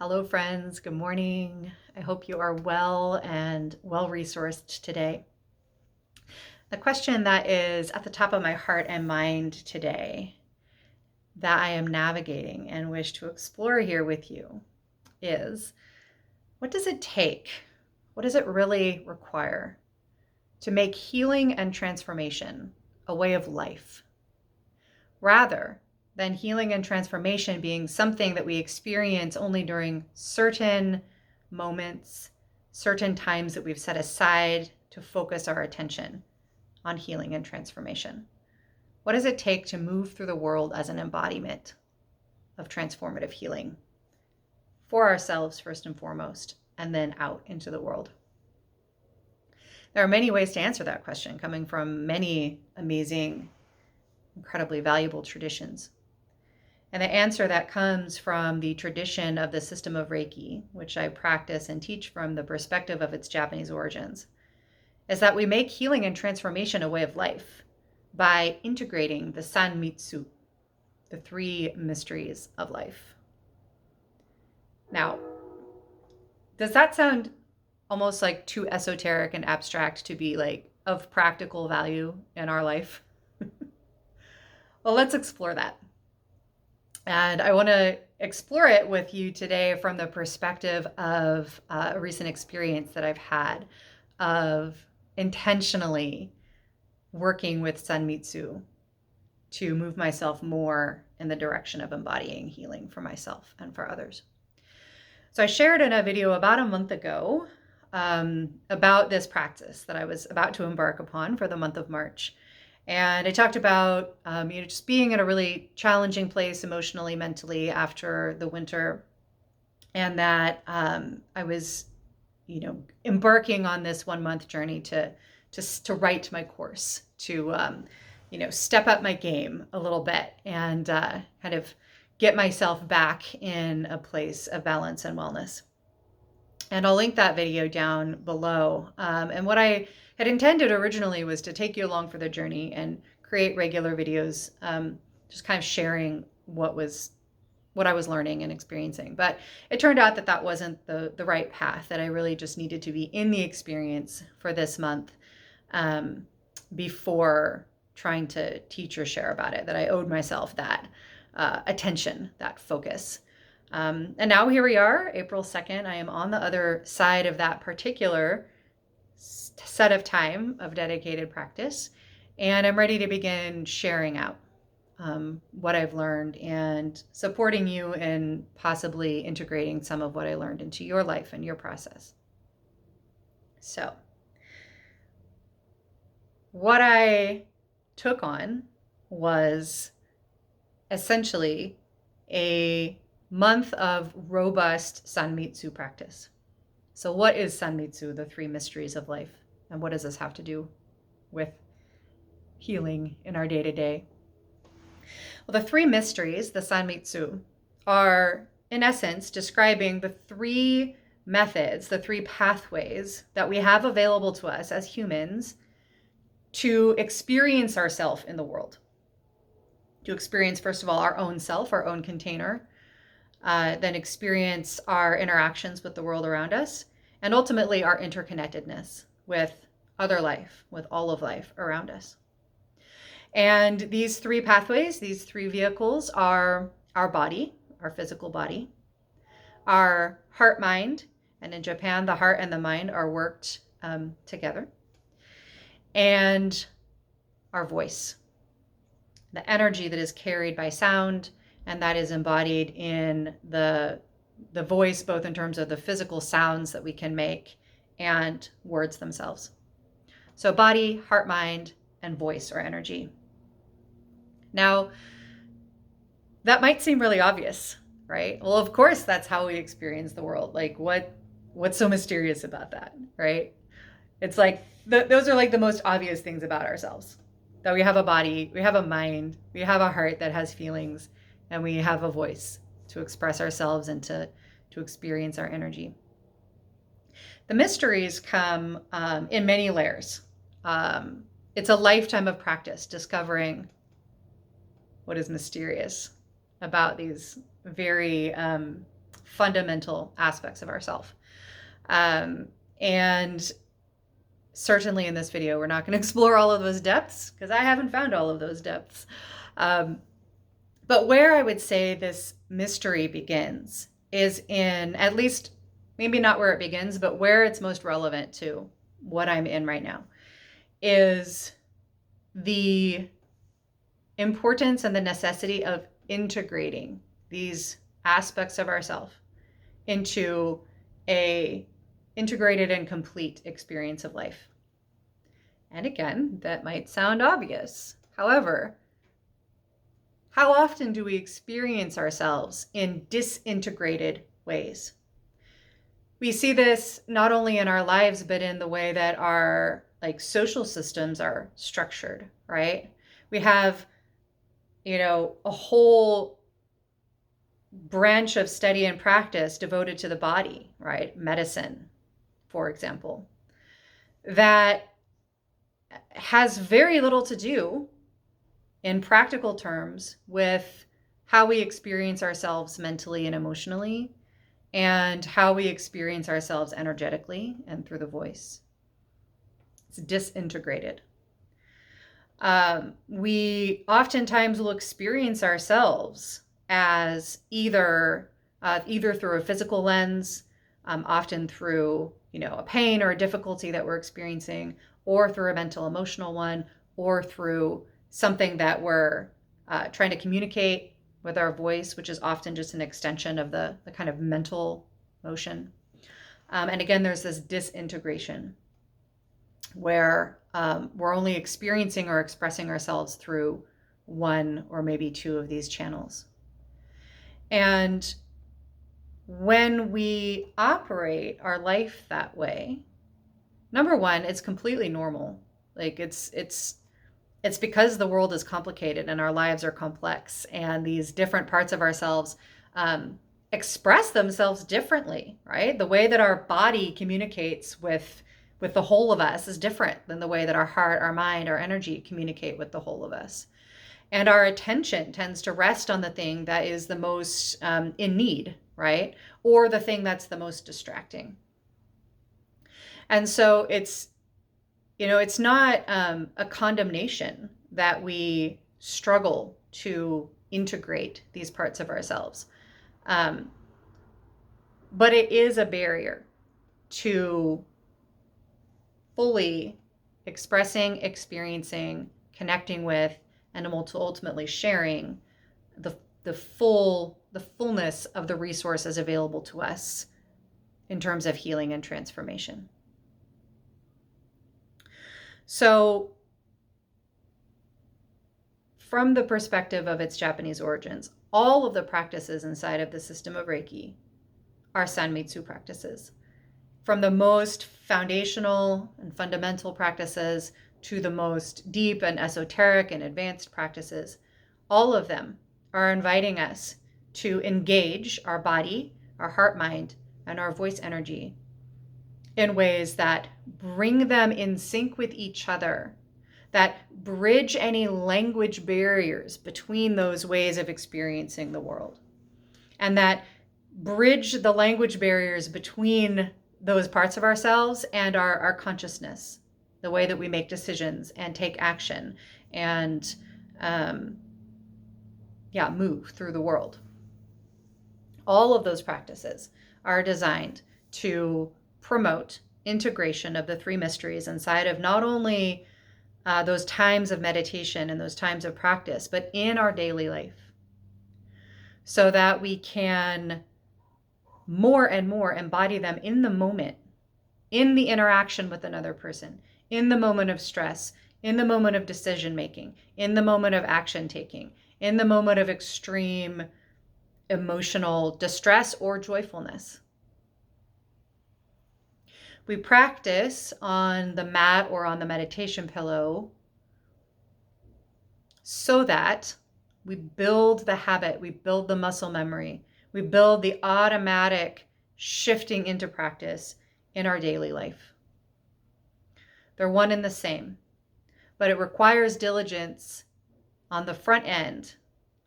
Hello, friends. Good morning. I hope you are well and well resourced today. The question that is at the top of my heart and mind today that I am navigating and wish to explore here with you is what does it take? What does it really require to make healing and transformation a way of life, rather than healing and transformation being something that we experience only during certain moments, certain times that we've set aside to focus our attention on healing and transformation? What does it take to move through the world as an embodiment of transformative healing for ourselves, first and foremost, and then out into the world? There are many ways to answer that question, coming from many amazing, incredibly valuable traditions. And the answer that comes from the tradition of the system of Reiki, which I practice and teach from the perspective of its Japanese origins, is that we make healing and transformation a way of life by integrating the sanmitsu, the three mysteries of life. Now, does that sound almost like too esoteric and abstract to be like of practical value in our life? Well, let's explore that. And I want to explore it with you today from the perspective of a recent experience that I've had of intentionally working with sanmitsu to move myself more in the direction of embodying healing for myself and for others. So I shared in a video about a month ago about this practice that I was about to embark upon for the month of March. And I talked about just being in a really challenging place emotionally, mentally after the winter, and that I was, embarking on this 1 month journey to write my course, to step up my game a little bit and kind of get myself back in a place of balance and wellness. And I'll link that video down below. And what I had intended originally was to take you along for the journey and create regular videos, just kind of sharing what I was learning and experiencing. But it turned out that that wasn't the right path, that I really just needed to be in the experience for this month before trying to teach or share about it, that I owed myself that attention, that focus. And now here we are, April 2nd. I am on the other side of that particular set of time of dedicated practice, and I'm ready to begin sharing out what I've learned and supporting you in possibly integrating some of what I learned into your life and your process. So, what I took on was essentially a month of robust sanmitsu practice. So what is sanmitsu, the three mysteries of life? And what does this have to do with healing in our day-to-day? Well, the three mysteries, the sanmitsu, are in essence describing the three methods, the three pathways that we have available to us as humans to experience ourselves in the world. To experience, first of all, our own self, our own container, then experience our interactions with the world around us, and ultimately our interconnectedness with other life, with all of life around us. And these three pathways, these three vehicles are our body, our physical body, our heart mind, and in Japan, the heart and the mind are worked together, and our voice, the energy that is carried by sound, and that is embodied in the voice, both in terms of the physical sounds that we can make and words themselves. So body, heart, mind, and voice or energy. Now, that might seem really obvious, right? Well, of course, that's how we experience the world. Like, what's so mysterious about that, right? It's like, those are like the most obvious things about ourselves. That we have a body, we have a mind, we have a heart that has feelings, and we have a voice to express ourselves and to experience our energy. The mysteries come in many layers. It's a lifetime of practice discovering what is mysterious about these very fundamental aspects of ourself. And certainly in this video, we're not going to explore all of those depths because I haven't found all of those depths. But where I would say this mystery begins is in, at least maybe not where it begins, but where it's most relevant to what I'm in right now, is the importance and the necessity of integrating these aspects of ourself into a integrated and complete experience of life. And again, that might sound obvious. However, how often do we experience ourselves in disintegrated ways? We see this not only in our lives, but in the way that our social systems are structured, right? We have, a whole branch of study and practice devoted to the body, right? Medicine, for example, that has very little to do in practical terms with how we experience ourselves mentally and emotionally, and how we experience ourselves energetically and through the voice. It's disintegrated. We oftentimes will experience ourselves as either through a physical lens, often through a pain or a difficulty that we're experiencing, or through a mental emotional one, or through something that we're trying to communicate with our voice, which is often just an extension of the kind of mental motion. And again, there's this disintegration where we're only experiencing or expressing ourselves through one or maybe two of these channels. And when we operate our life that way, number one, it's completely normal. It's because the world is complicated and our lives are complex, and these different parts of ourselves express themselves differently, right? The way that our body communicates with the whole of us is different than the way that our heart, our mind, our energy communicate with the whole of us. And our attention tends to rest on the thing that is the most in need, right? Or the thing that's the most distracting. And so it's not a condemnation that we struggle to integrate these parts of ourselves. But it is a barrier to fully expressing, experiencing, connecting with, and ultimately sharing the fullness of the resources available to us in terms of healing and transformation. So, from the perspective of its Japanese origins, all of the practices inside of the system of Reiki are sanmitsu practices. From the most foundational and fundamental practices to the most deep and esoteric and advanced practices, all of them are inviting us to engage our body, our heart, mind, and our voice energy in ways that bring them in sync with each other, that bridge any language barriers between those ways of experiencing the world, and that bridge the language barriers between those parts of ourselves and our consciousness, the way that we make decisions and take action and move through the world. All of those practices are designed to promote integration of the three mysteries inside of not only those times of meditation and those times of practice, but in our daily life, so that we can more and more embody them in the moment, in the interaction with another person, in the moment of stress, in the moment of decision making, in the moment of action taking, in the moment of extreme emotional distress or joyfulness. We practice on the mat or on the meditation pillow so that we build the habit, we build the muscle memory, we build the automatic shifting into practice in our daily life. They're one and the same, but it requires diligence on the front end,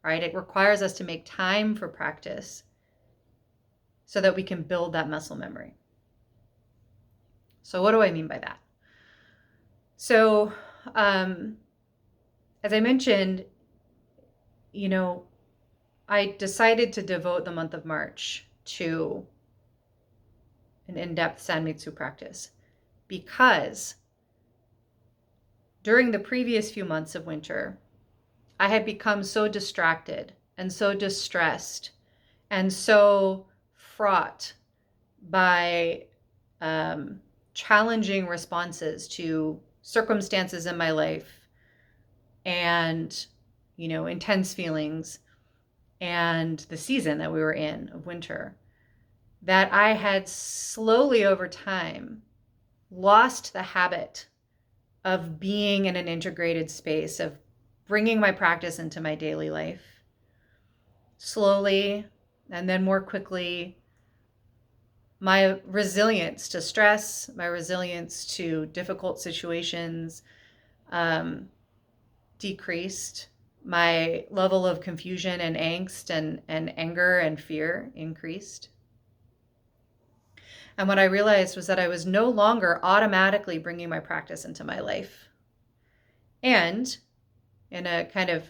right? It requires us to make time for practice so that we can build that muscle memory. So what do I mean by that? So as I mentioned, I decided to devote the month of March to an in-depth sanmitsu practice because during the previous few months of winter, I had become so distracted and so distressed and so fraught by challenging responses to circumstances in my life and, intense feelings and the season that we were in of winter, that I had slowly over time lost the habit of being in an integrated space, of bringing my practice into my daily life. Slowly, and then more quickly, my resilience to stress, my resilience to difficult situations decreased. My level of confusion and angst and anger and fear increased. And what I realized was that I was no longer automatically bringing my practice into my life. And in a kind of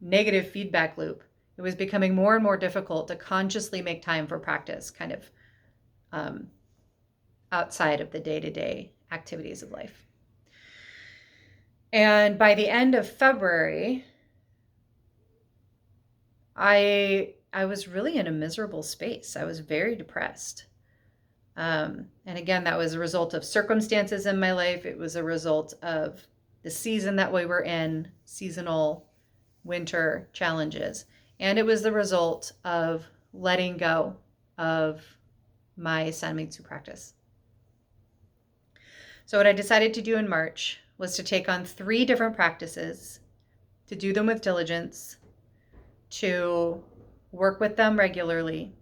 negative feedback loop, it was becoming more and more difficult to consciously make time for practice, kind of outside of the day-to-day activities of life. And by the end of February, I was really in a miserable space. I was very depressed. And again, that was a result of circumstances in my life. It was a result of the season that we were in, seasonal winter challenges. And it was the result of letting go of my sanmitsu practice. So what I decided to do in March was to take on 3 different practices, to do them with diligence, to work with them regularly,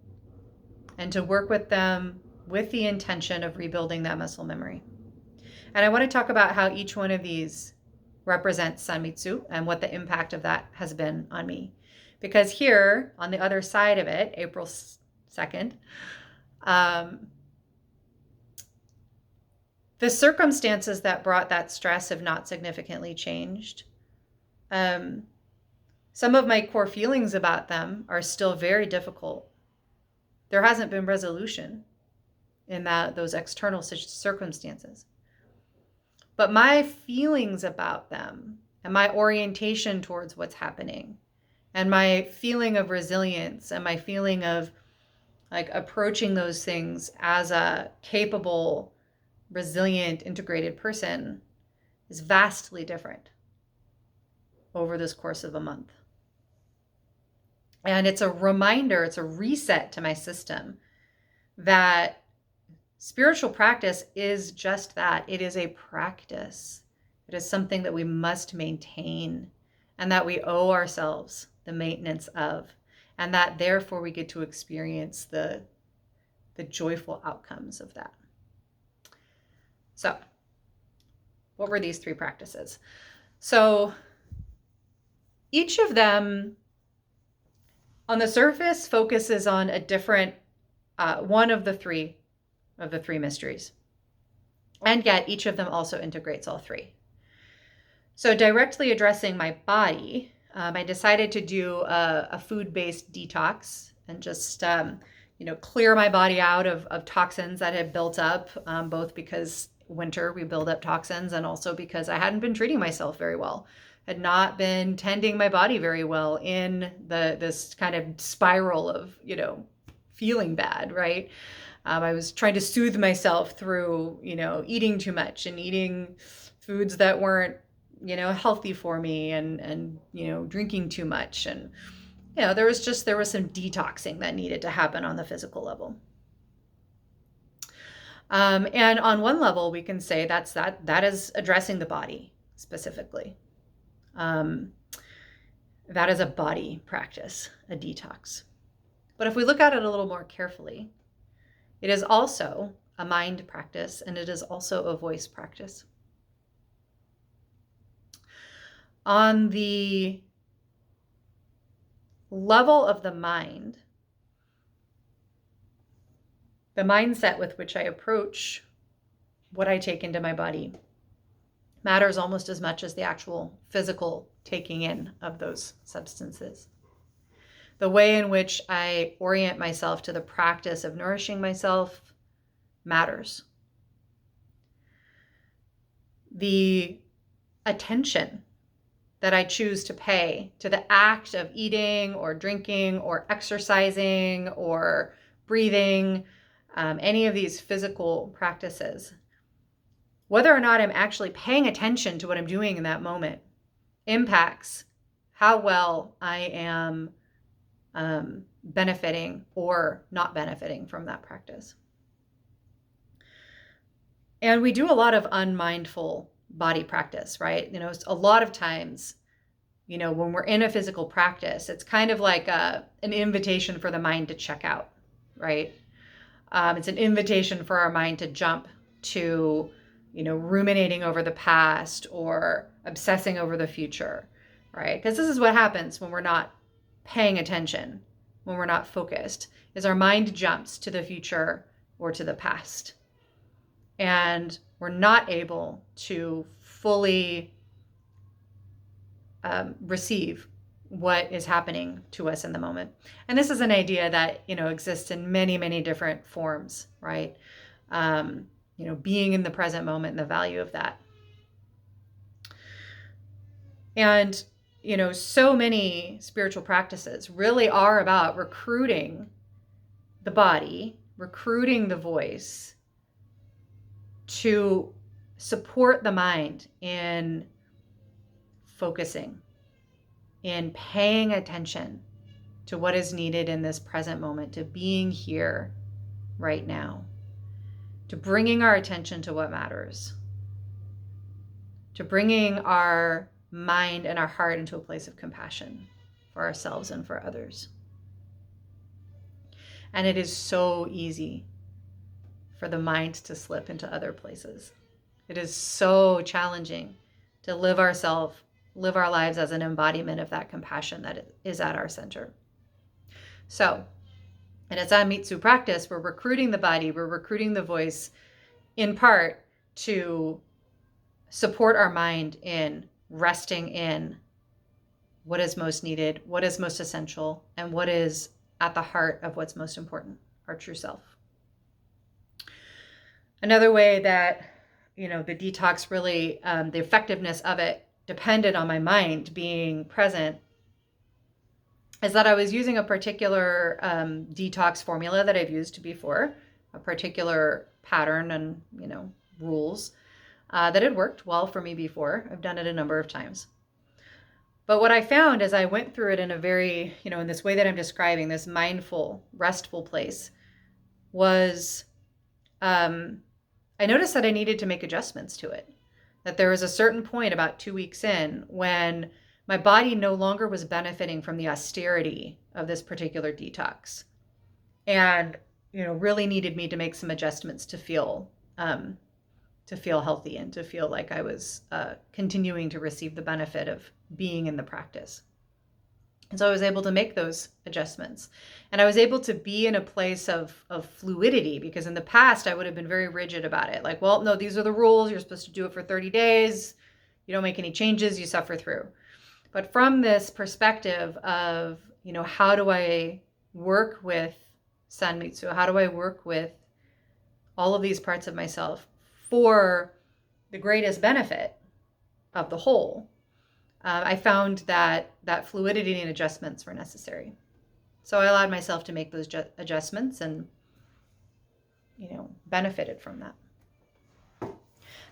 and to work with them with the intention of rebuilding that muscle memory. And I want to talk about how each one of these represents sanmitsu and what the impact of that has been on me. Because here, on the other side of it, April 2nd, the circumstances that brought that stress have not significantly changed. Some of my core feelings about them are still very difficult. There hasn't been resolution in those external circumstances. But my feelings about them and my orientation towards what's happening and my feeling of resilience and my feeling of like approaching those things as a capable, resilient, integrated person is vastly different over this course of a month. And it's a reminder, it's a reset to my system that spiritual practice is just that. It is a practice. It is something that we must maintain and that we owe ourselves the maintenance of, and that therefore we get to experience the joyful outcomes of that. So, what were these 3 practices? So, each of them on the surface focuses on a different one of the three mysteries. And yet each of them also integrates all 3. So directly addressing my body, I decided to do a food-based detox and just clear my body out of toxins that had built up, both because winter we build up toxins and also because I hadn't been treating myself very well. Had not been tending my body very well in this kind of spiral of, feeling bad, right? I was trying to soothe myself through, eating too much and eating foods that weren't, healthy for me and drinking too much. And, there was some detoxing that needed to happen on the physical level. And on one level, we can say that is addressing the body specifically. That is a body practice, a detox. But if we look at it a little more carefully, it is also a mind practice and it is also a voice practice. On the level of the mind, the mindset with which I approach what I take into my body matters almost as much as the actual physical taking in of those substances. The way in which I orient myself to the practice of nourishing myself matters. The attention that I choose to pay to the act of eating or drinking or exercising or breathing, any of these physical practices, whether or not I'm actually paying attention to what I'm doing in that moment, impacts how well I am benefiting or not benefiting from that practice. And we do a lot of unmindful body practice, right? A lot of times, when we're in a physical practice, it's kind of like an invitation for the mind to check out, right? It's an invitation for our mind to jump to, ruminating over the past or obsessing over the future, right? Because this is what happens when we're not paying attention, when we're not focused, is our mind jumps to the future or to the past. And we're not able to fully receive what is happening to us in the moment. And this is an idea that, exists in many, many different forms, right? Being in the present moment and the value of that. And, so many spiritual practices really are about recruiting the body, recruiting the voice to support the mind in focusing, in paying attention to what is needed in this present moment, to being here right now, to bringing our attention to what matters, to bringing our mind and our heart into a place of compassion for ourselves and for others. And it is so easy for the mind to slip into other places. It is so challenging to live our lives as an embodiment of that compassion that is at our center. So, in a sanmitsu practice, we're recruiting the body, we're recruiting the voice in part to support our mind in resting in what is most needed, what is most essential, and what is at the heart of what's most important, our true self. Another way that, the detox really, the effectiveness of it depended on my mind being present is that I was using a particular detox formula that I've used before, a particular pattern and, rules that had worked well for me before. I've done it a number of times. But what I found as I went through it in a very, in this way that I'm describing, this mindful, restful place, was I noticed that I needed to make adjustments to it. That there was a certain point about 2 weeks in when my body no longer was benefiting from the austerity of this particular detox. And, really needed me to make some adjustments to feel healthy and to feel like I was continuing to receive the benefit of being in the practice. And so I was able to make those adjustments. And I was able to be in a place of fluidity, because in the past I would have been very rigid about it. Like, well, no, these are the rules. You're supposed to do it for 30 days. You don't make any changes, you suffer through. But from this perspective of, how do I work with sanmitsu? How do I work with all of these parts of myself for the greatest benefit of the whole? I found that fluidity and adjustments were necessary. So I allowed myself to make those adjustments and, benefited from that.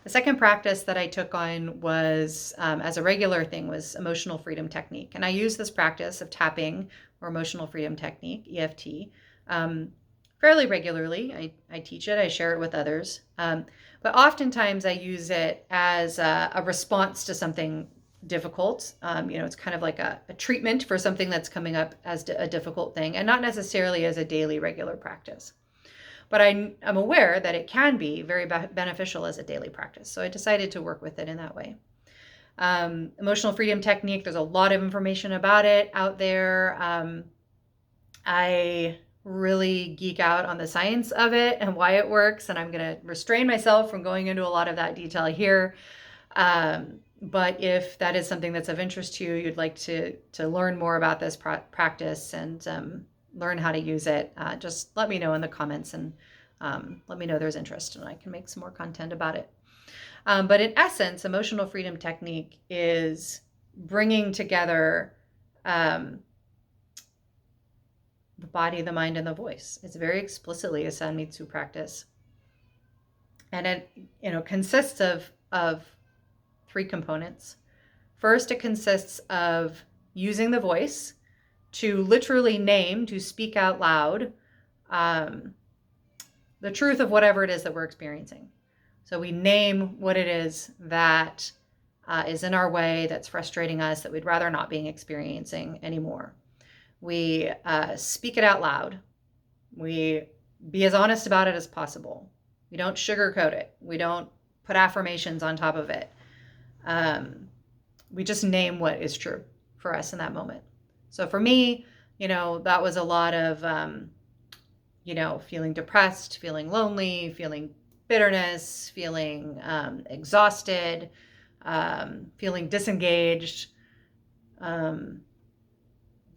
The second practice that I took on was, as a regular thing, was emotional freedom technique. And I use this practice of tapping, or emotional freedom technique, EFT, fairly regularly. I teach it, I share it with others. But oftentimes I use it as a response to something difficult. It's kind of like a treatment for something that's coming up as a difficult thing, and not necessarily as a daily regular practice. But I'm aware that it can be very beneficial as a daily practice. So I decided to work with it in that way. Emotional freedom technique, there's a lot of information about it out there. I really geek out on the science of it and why it works, and I'm going to restrain myself from going into a lot of that detail here. But if that is something that's of interest to you, you'd like to learn more about this practice and learn how to use it, just let me know in the comments, and let me know there's interest, and I can make some more content about it. But in essence, emotional freedom technique is bringing together the body, the mind, and the voice. It's very explicitly a sanmitsu practice. And it, consists of three components. First, it consists of using the voice to literally name, to speak out loud, the truth of whatever it is that we're experiencing. So we name what it is that is in our way, that's frustrating us, that we'd rather not be experiencing anymore. We speak it out loud. We be as honest about it as possible. We don't sugarcoat it. We don't put affirmations on top of it. We just name what is true for us in that moment. So for me, that was a lot of, feeling depressed, feeling lonely, feeling bitterness, feeling exhausted, feeling disengaged.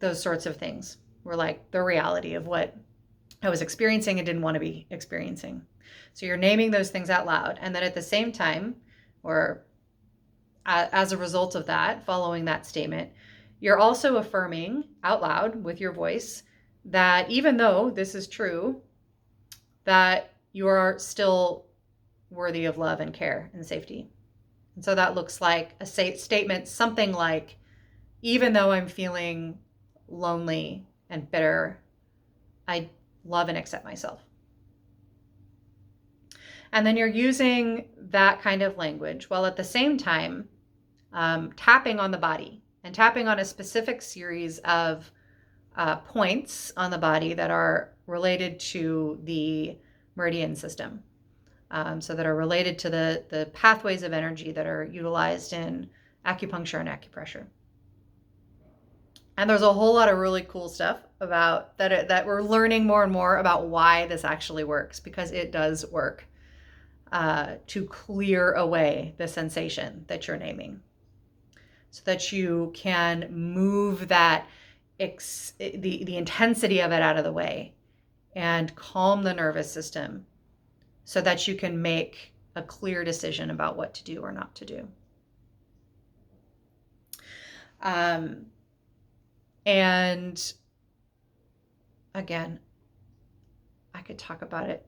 Those sorts of things were like the reality of what I was experiencing and didn't want to be experiencing. So you're naming those things out loud. And then at the same time, or as a result of that, following that statement, you're also affirming out loud with your voice that even though this is true, that you are still worthy of love and care and safety. And so that looks like a statement, something like, even though I'm feeling lonely and bitter, I love and accept myself. And then you're using that kind of language while at the same time tapping on the body and tapping on a specific series of points on the body that are related to the meridian system. So that are related to the pathways of energy that are utilized in acupuncture and acupressure. And there's a whole lot of really cool stuff about that we're learning more and more about why this actually works, because it does work to clear away the sensation that you're naming, so that you can move that the intensity of it out of the way and calm the nervous system, so that you can make a clear decision about what to do or not to do. And again, I could talk about it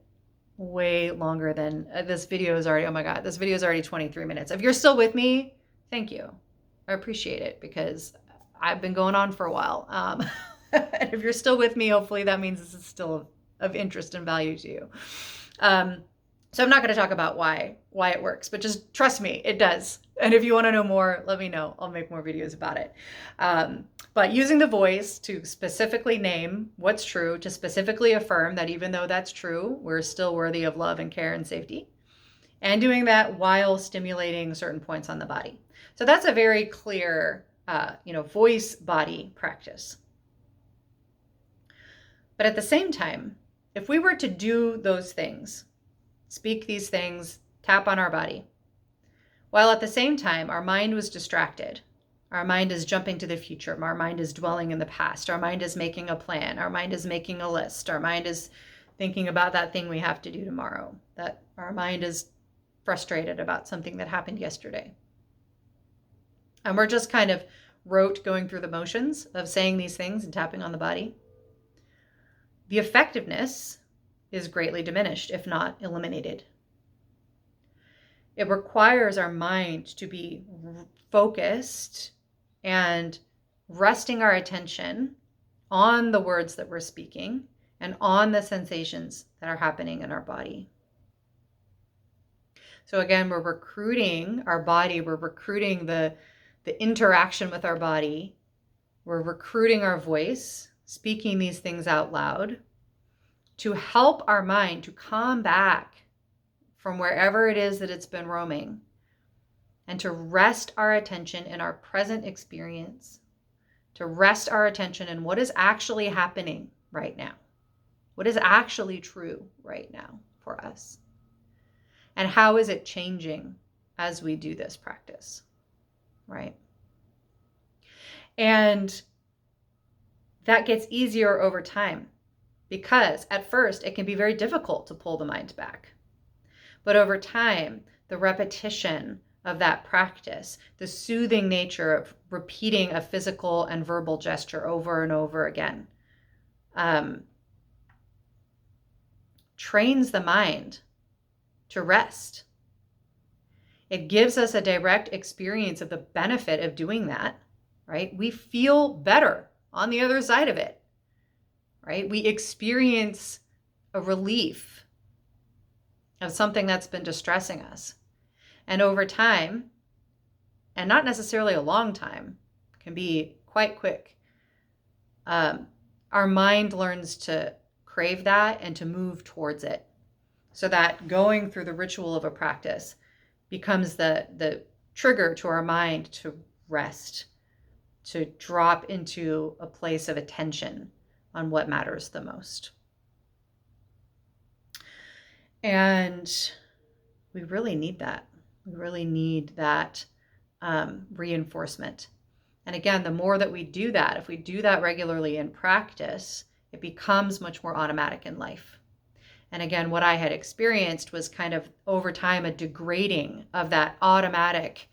way longer than this video is already, oh my God, this video is already 23 minutes. If you're still with me, thank you. I appreciate it, because I've been going on for a while. And if you're still with me, hopefully that means this is still of interest and value to you. So I'm not going to talk about why it works, but just trust me, it does. And if you want to know more, let me know. I'll make more videos about it. But using the voice to specifically name what's true, to specifically affirm that even though that's true, we're still worthy of love and care and safety. And doing that while stimulating certain points on the body. So that's a very clear, voice body practice. But at the same time, if we were to do those things, speak these things, tap on our body, while at the same time our mind was distracted, our mind is jumping to the future, our mind is dwelling in the past, our mind is making a plan, our mind is making a list, our mind is thinking about that thing we have to do tomorrow, that our mind is frustrated about something that happened yesterday. And we're just kind of going through the motions of saying these things and tapping on the body. The effectiveness is greatly diminished, if not eliminated. It requires our mind to be focused and resting our attention on the words that we're speaking and on the sensations that are happening in our body. So again, we're recruiting our body, we're recruiting the interaction with our body, we're recruiting our voice, speaking these things out loud, to help our mind to come back from wherever it is that it's been roaming, and to rest our attention in our present experience, to rest our attention in what is actually happening right now. What is actually true right now for us? And how is it changing as we do this practice, right? And that gets easier over time, because at first it can be very difficult to pull the mind back. But over time, the repetition of that practice, the soothing nature of repeating a physical and verbal gesture over and over again, trains the mind to rest. It gives us a direct experience of the benefit of doing that, right? We feel better on the other side of it, right? We experience a relief of something that's been distressing us. And over time, and not necessarily a long time, can be quite quick, our mind learns to crave that and to move towards it, so that going through the ritual of a practice becomes the trigger to our mind to rest, to drop into a place of attention on what matters the most. And we really need that. We really need that reinforcement. And again, the more that we do that, if we do that regularly in practice, it becomes much more automatic in life. And again, what I had experienced was kind of over time a degrading of that automatic,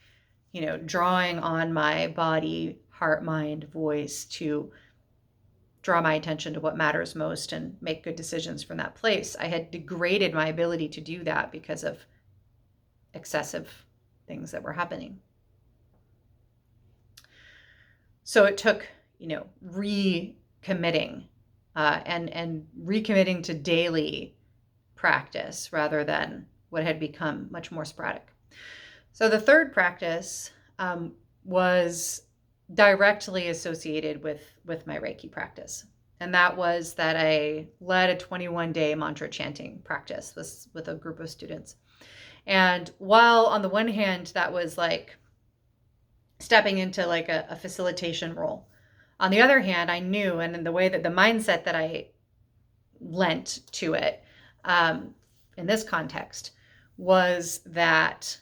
drawing on my body, heart, mind, voice to draw my attention to what matters most and make good decisions from that place. I had degraded my ability to do that because of excessive things that were happening. So it took, recommitting and recommitting to daily practice rather than what had become much more sporadic. So the third practice was directly associated with my Reiki practice. And that was that I led a 21-day mantra chanting practice with a group of students. And while on the one hand, that was like stepping into like a facilitation role, on the other hand, I knew, and in the way that the mindset that I lent to it in this context was that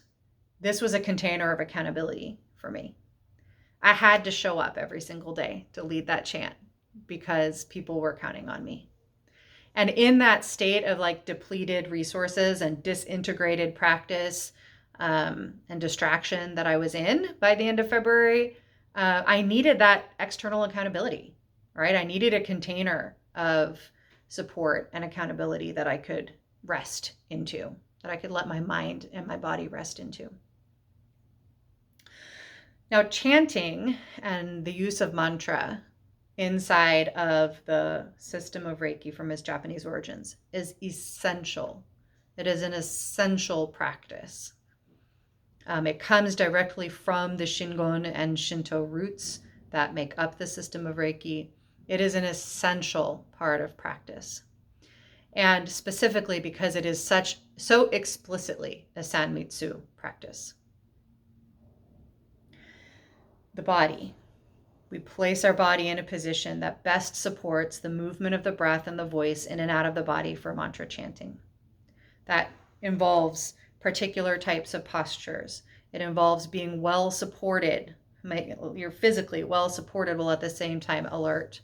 this was a container of accountability for me. I had to show up every single day to lead that chant because people were counting on me. And in that state of like depleted resources and disintegrated practice and distraction that I was in by the end of February, I needed that external accountability, right? I needed a container of support and accountability that I could rest into, that I could let my mind and my body rest into. Now, chanting and the use of mantra inside of the system of Reiki from its Japanese origins is essential. It is an essential practice. It comes directly from the Shingon and Shinto roots that make up the system of Reiki. It is an essential part of practice. And specifically because it is so explicitly a sanmitsu practice. The body. We place our body in a position that best supports the movement of the breath and the voice in and out of the body for mantra chanting. That involves particular types of postures. It involves being well supported. You're physically well supported while at the same time alert.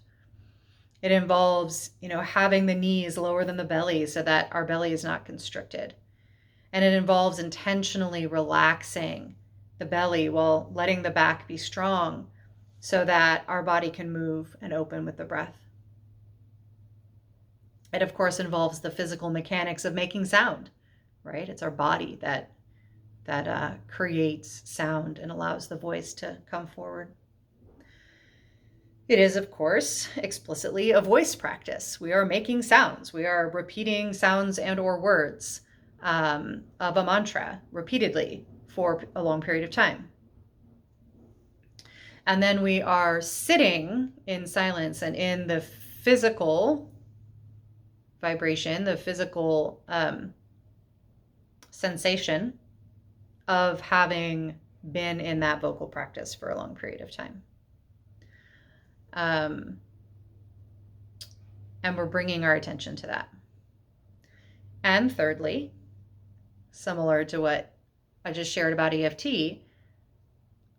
It involves, having the knees lower than the belly so that our belly is not constricted. And it involves intentionally relaxing the belly while letting the back be strong so that our body can move and open with the breath. It, of course, involves the physical mechanics of making sound, right? It's our body that creates sound and allows the voice to come forward. It is, of course, explicitly a voice practice. We are making sounds. We are repeating sounds and or words of a mantra repeatedly for a long period of time. And then we are sitting in silence and in the physical vibration, the physical sensation of having been in that vocal practice for a long period of time. And we're bringing our attention to that. And thirdly, similar to what I just shared about EFT,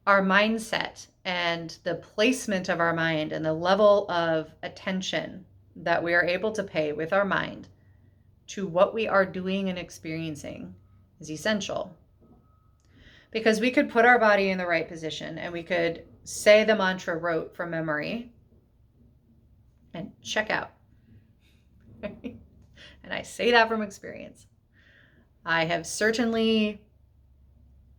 our mindset and the placement of our mind and the level of attention that we are able to pay with our mind to what we are doing and experiencing is essential. Because we could put our body in the right position and we could say the mantra rote from memory and check out. And I say that from experience. I have certainly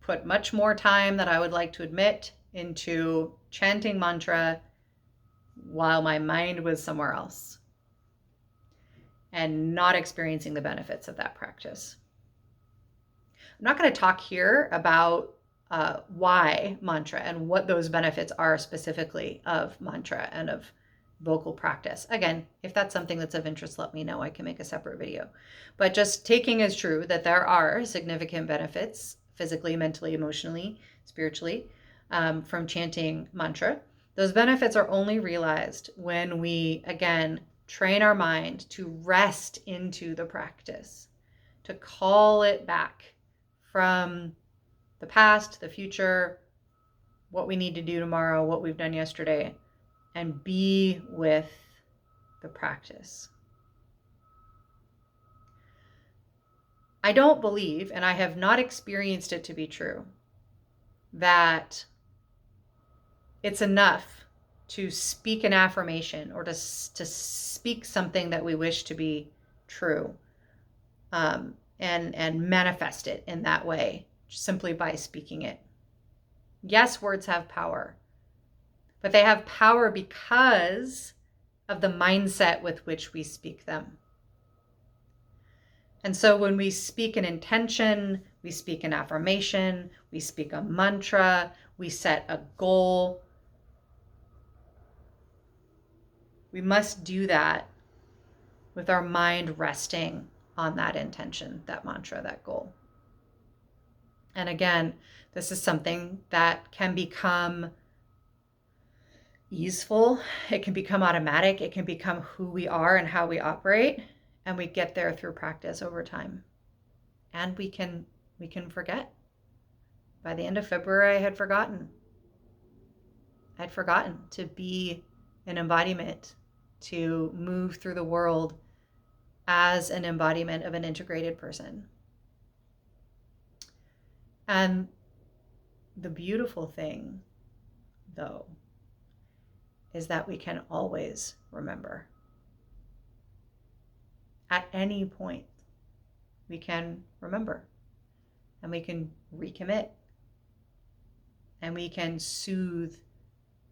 put much more time than I would like to admit into chanting mantra while my mind was somewhere else and not experiencing the benefits of that practice. I'm not going to talk here about why mantra and what those benefits are specifically of mantra and of vocal practice. Again, if that's something that's of interest, let me know. I can make a separate video. But just taking as true that there are significant benefits physically, mentally, emotionally, spiritually from chanting mantra. Those benefits are only realized when we, again, train our mind to rest into the practice, to call it back from the past, the future, what we need to do tomorrow, what we've done yesterday, and be with the practice. I don't believe, and I have not experienced it to be true, that it's enough to speak an affirmation or to speak something that we wish to be true and manifest it in that way, simply by speaking it. Yes, words have power, but they have power because of the mindset with which we speak them. And so when we speak an intention, we speak an affirmation, we speak a mantra, we set a goal, we must do that with our mind resting on that intention, that mantra, that goal. And again, this is something that can become easeful. It can become automatic. It can become who we are and how we operate. And we get there through practice over time. And we can forget. By the end of February, I had forgotten. I'd forgotten to be an embodiment, to move through the world as an embodiment of an integrated person. And the beautiful thing, though, is that we can always remember. At any point, we can remember, and we can recommit, and we can soothe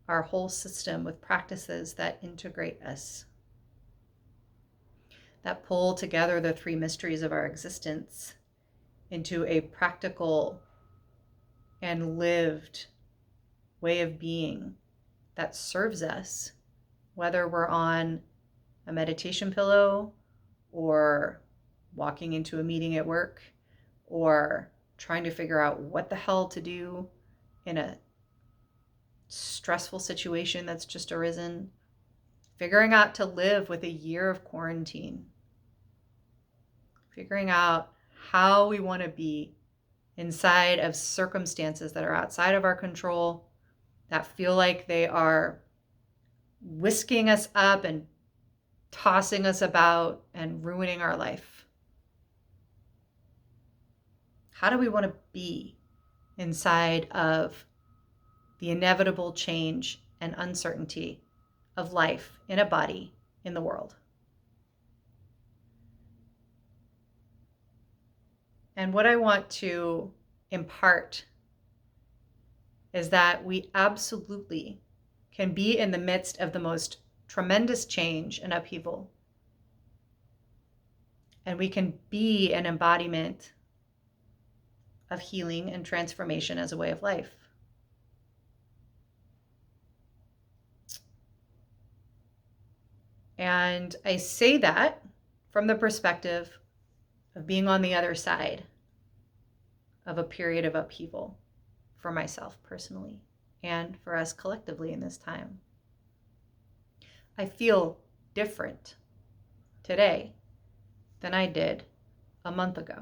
our whole system with practices that integrate us, that pull together the three mysteries of our existence into a practical and lived way of being that serves us, whether we're on a meditation pillow or walking into a meeting at work or trying to figure out what the hell to do in a stressful situation that's just arisen, figuring out to live with a year of quarantine, figuring out how we want to be inside of circumstances that are outside of our control, that feel like they are whisking us up and tossing us about and ruining our life. How do we want to be inside of the inevitable change and uncertainty of life in a body in the world? And what I want to impart is that we absolutely can be in the midst of the most tremendous change and upheaval. And we can be an embodiment of healing and transformation as a way of life. And I say that from the perspective of being on the other side of a period of upheaval for myself personally and for us collectively in this time. I feel different today than I did a month ago.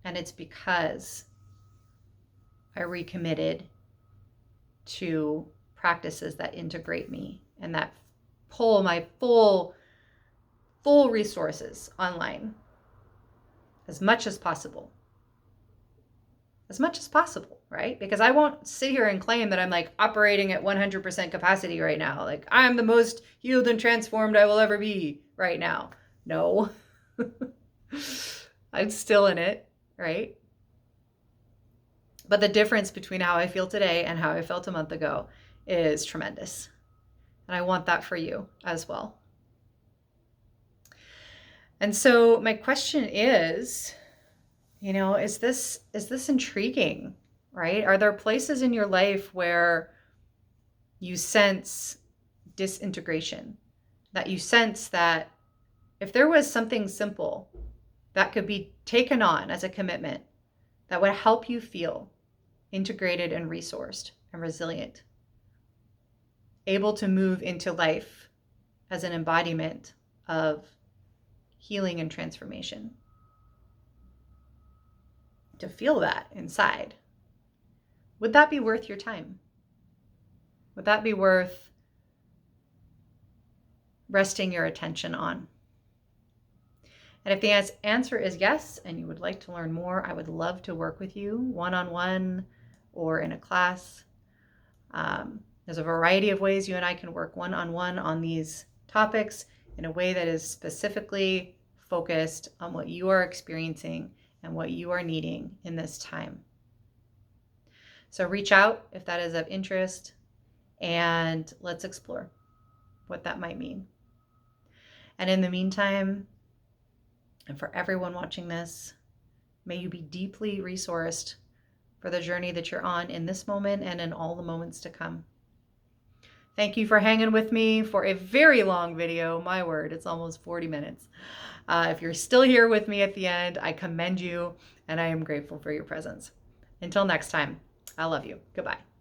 And it's because I recommitted to practices that integrate me and that pull my full resources online as much as possible. As much as possible, right? Because I won't sit here and claim that I'm like operating at 100% capacity right now. Like I'm the most healed and transformed I will ever be right now. No. I'm still in it, right? But the difference between how I feel today and how I felt a month ago is tremendous. And I want that for you as well. And so my question is, is this intriguing, right? Are there places in your life where you sense disintegration, that you sense that if there was something simple that could be taken on as a commitment that would help you feel integrated and resourced and resilient, able to move into life as an embodiment of healing and transformation, to feel that inside, would that be worth your time? Would that be worth resting your attention on? And if the answer is yes, and you would like to learn more, I would love to work with you one-on-one or in a class. There's a variety of ways you and I can work one-on-one on these topics in a way that is specifically focused on what you are experiencing and what you are needing in this time. So reach out if that is of interest, and let's explore what that might mean. And in the meantime, and for everyone watching this, may you be deeply resourced for the journey that you're on in this moment and in all the moments to come. Thank you for hanging with me for a very long video. My word, it's almost 40 minutes. If you're still here with me at the end, I commend you and I am grateful for your presence. Until next time, I love you. Goodbye.